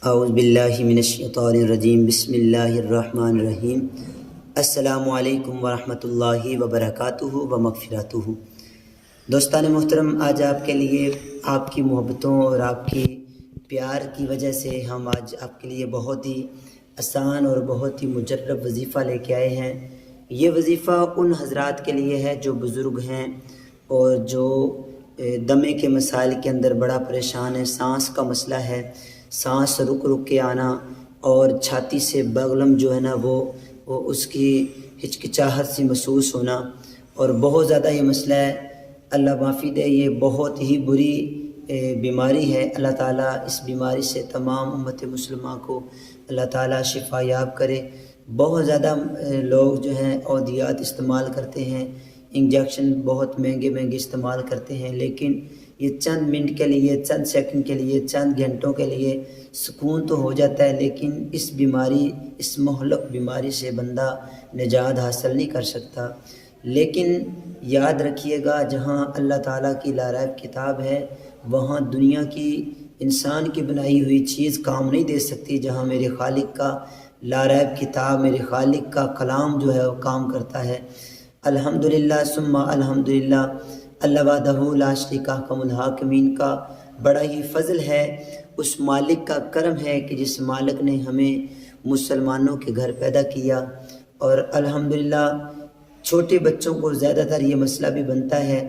اعوذ باللہ من الشیطان الرجیم بسم اللہ الرحمن الرحیم السلام علیکم ورحمۃ اللہ وبرکاتہ و مغفراتہ۔ دوستان محترم، آج آپ کے لیے آپ کی محبتوں اور آپ کی پیار کی وجہ سے ہم آج آپ کے لیے بہت ہی آسان اور بہت ہی مجرب وظیفہ لے کے آئے ہیں۔ یہ وظیفہ ان حضرات کے لیے ہے جو بزرگ ہیں اور جو دمے کے مسائل کے اندر بڑا پریشان ہے، سانس کا مسئلہ ہے، سانس رک رک کے آنا اور چھاتی سے بغلم جو ہے نا وہ اس کی ہچکچاہٹ سی محسوس ہونا، اور بہت زیادہ یہ مسئلہ ہے، اللہ معافی دے، یہ بہت ہی بری بیماری ہے۔ اللہ تعالیٰ اس بیماری سے تمام امت مسلمہ کو اللہ تعالیٰ شفا یاب کرے۔ بہت زیادہ لوگ جو ہیں ادویات استعمال کرتے ہیں، انجیکشن بہت مہنگے مہنگے استعمال کرتے ہیں، لیکن یہ چند منٹ کے لیے، چند سیکنڈ کے لیے، چند گھنٹوں کے لیے سکون تو ہو جاتا ہے، لیکن اس بیماری، اس مہلک بیماری سے بندہ نجات حاصل نہیں کر سکتا۔ لیکن یاد رکھیے گا، جہاں اللہ تعالیٰ کی لاریب کتاب ہے وہاں دنیا کی انسان کی بنائی ہوئی چیز کام نہیں دے سکتی، جہاں میرے خالق کا لاریب کتاب، میرے خالق کا کلام جو ہے وہ کام کرتا ہے۔ الحمدللہ ثم الحمدللہ، اللہ وحدہ لا شریک احکم الحاکمین کا بڑا ہی فضل ہے، اس مالک کا کرم ہے کہ جس مالک نے ہمیں مسلمانوں کے گھر پیدا کیا۔ اور الحمدللہ چھوٹے بچوں کو زیادہ تر یہ مسئلہ بھی بنتا ہے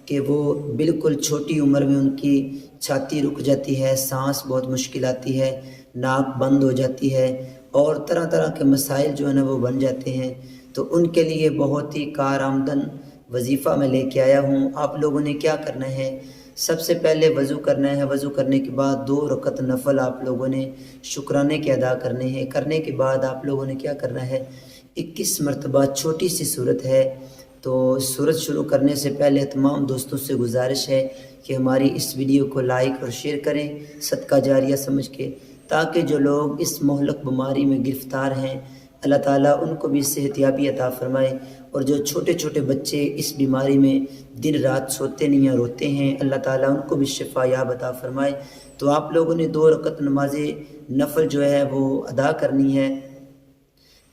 کہ وہ بالکل چھوٹی عمر میں ان کی چھاتی رک جاتی ہے، سانس بہت مشکل آتی ہے، ناک بند ہو جاتی ہے، اور طرح طرح کے مسائل جو ہے نا وہ بن جاتے ہیں۔ تو ان کے لیے بہت ہی کارآمد وظیفہ میں لے کے آیا ہوں۔ آپ لوگوں نے کیا کرنا ہے، سب سے پہلے وضو کرنا ہے، وضو کرنے کے بعد 2 رکعت نفل آپ لوگوں نے شکرانے کے ادا کرنے ہیں۔ کرنے کے بعد آپ لوگوں نے کیا کرنا ہے، 21 مرتبہ چھوٹی سی صورت ہے، تو صورت شروع کرنے سے پہلے تمام دوستوں سے گزارش ہے کہ ہماری اس ویڈیو کو لائک اور شیئر کریں صدقہ جاریہ سمجھ کے، تاکہ جو لوگ اس مہلک بیماری میں گرفتار ہیں اللہ تعالیٰ ان کو بھی صحت یابی عطا فرمائے، اور جو چھوٹے چھوٹے بچے اس بیماری میں دن رات سوتے نہیں ہیں، روتے ہیں، اللہ تعالیٰ ان کو بھی شفا یاب عطا فرمائے۔ تو آپ لوگوں نے 2 رکعت نماز نفل جو ہے وہ ادا کرنی ہے۔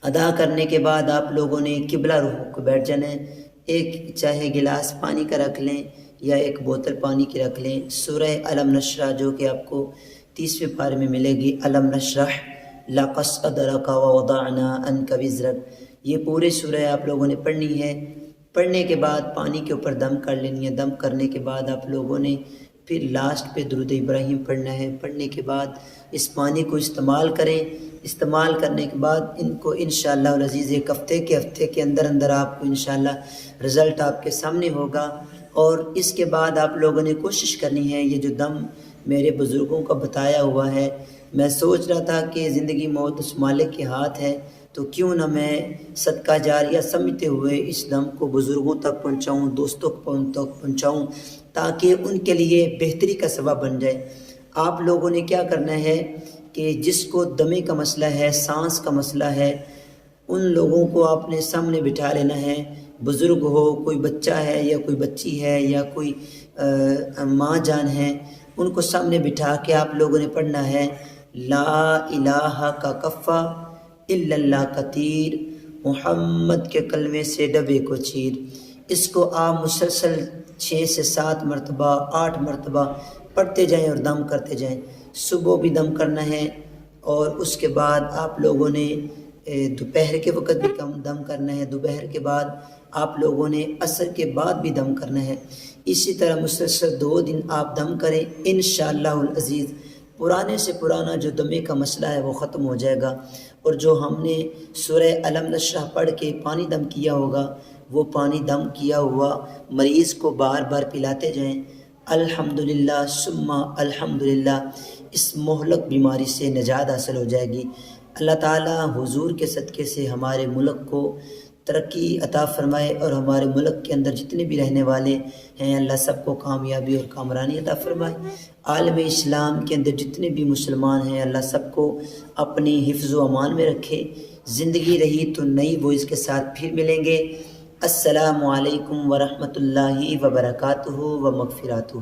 ادا کرنے کے بعد آپ لوگوں نے قبلہ رخ کو بیٹھ جانا ہے۔ ایک چاہے گلاس پانی کا رکھ لیں یا ایک بوتل پانی کی رکھ لیں۔ سورہ علم نشرح جو کہ آپ کو 30ویں پارے میں ملے گی، علم نشرح لک صدرک ووضعنا عنک وزرک، یہ پورے سورہ آپ لوگوں نے پڑھنی ہے۔ پڑھنے کے بعد پانی کے اوپر دم کر لینی ہے۔ دم کرنے کے بعد آپ لوگوں نے پھر لاسٹ پہ درود ابراہیم پڑھنا ہے۔ پڑھنے کے بعد اس پانی کو استعمال کریں۔ استعمال کرنے کے بعد ان کو انشاءاللہ العزیز ایک ہفتے کے اندر آپ کو انشاءاللہ رزلٹ آپ کے سامنے ہوگا۔ اور اس کے بعد آپ لوگوں نے کوشش کرنی ہے، یہ جو دم میرے بزرگوں کا بتایا ہوا ہے، میں سوچ رہا تھا کہ زندگی موت اس مالک کے ہاتھ ہے، تو کیوں نہ میں صدقہ جاریہ سمجھتے ہوئے اس دم کو بزرگوں تک پہنچاؤں، دوستوں تک پہنچاؤں، تاکہ ان کے لیے بہتری کا سبب بن جائے۔ آپ لوگوں نے کیا کرنا ہے کہ جس کو دمے کا مسئلہ ہے، سانس کا مسئلہ ہے، ان لوگوں کو آپ نے سامنے بٹھا لینا ہے۔ بزرگ ہو، کوئی بچہ ہے یا کوئی بچی ہے یا کوئی ماں جان ہے، ان کو سامنے بٹھا کے آپ لوگوں نے پڑھنا ہے، لا الہ کا کفہ الا اللہ کا تیر، محمد کے کلمے سے ڈبے کو چیر۔ اس کو آپ مسلسل 6 سے 7 مرتبہ، 8 مرتبہ پڑھتے جائیں اور دم کرتے جائیں۔ صبح بھی دم کرنا ہے، اور اس کے بعد آپ لوگوں نے دوپہر کے وقت بھی دم کرنا ہے، دوپہر کے بعد آپ لوگوں نے عصر کے بعد بھی دم کرنا ہے۔ اسی طرح مسلسل 2 دن آپ دم کریں، انشاءاللہ العزیز پرانے سے پرانا جو دمے کا مسئلہ ہے وہ ختم ہو جائے گا۔ اور جو ہم نے سورہ علم نشرح پڑھ کے پانی دم کیا ہوگا، وہ پانی دم کیا ہوا مریض کو بار بار پلاتے جائیں۔ الحمدللہ ثم الحمدللہ، اس مہلک بیماری سے نجات حاصل ہو جائے گی۔ اللہ تعالیٰ حضور کے صدقے سے ہمارے ملک کو ترقی عطا فرمائے، اور ہمارے ملک کے اندر جتنے بھی رہنے والے ہیں اللہ سب کو کامیابی اور کامرانی عطا فرمائے۔ عالم اسلام کے اندر جتنے بھی مسلمان ہیں اللہ سب کو اپنی حفظ و امان میں رکھے۔ زندگی رہی تو نئی وائس کے ساتھ پھر ملیں گے۔ السلام علیکم ورحمۃ اللہ وبرکاتہ و مغفراتہ۔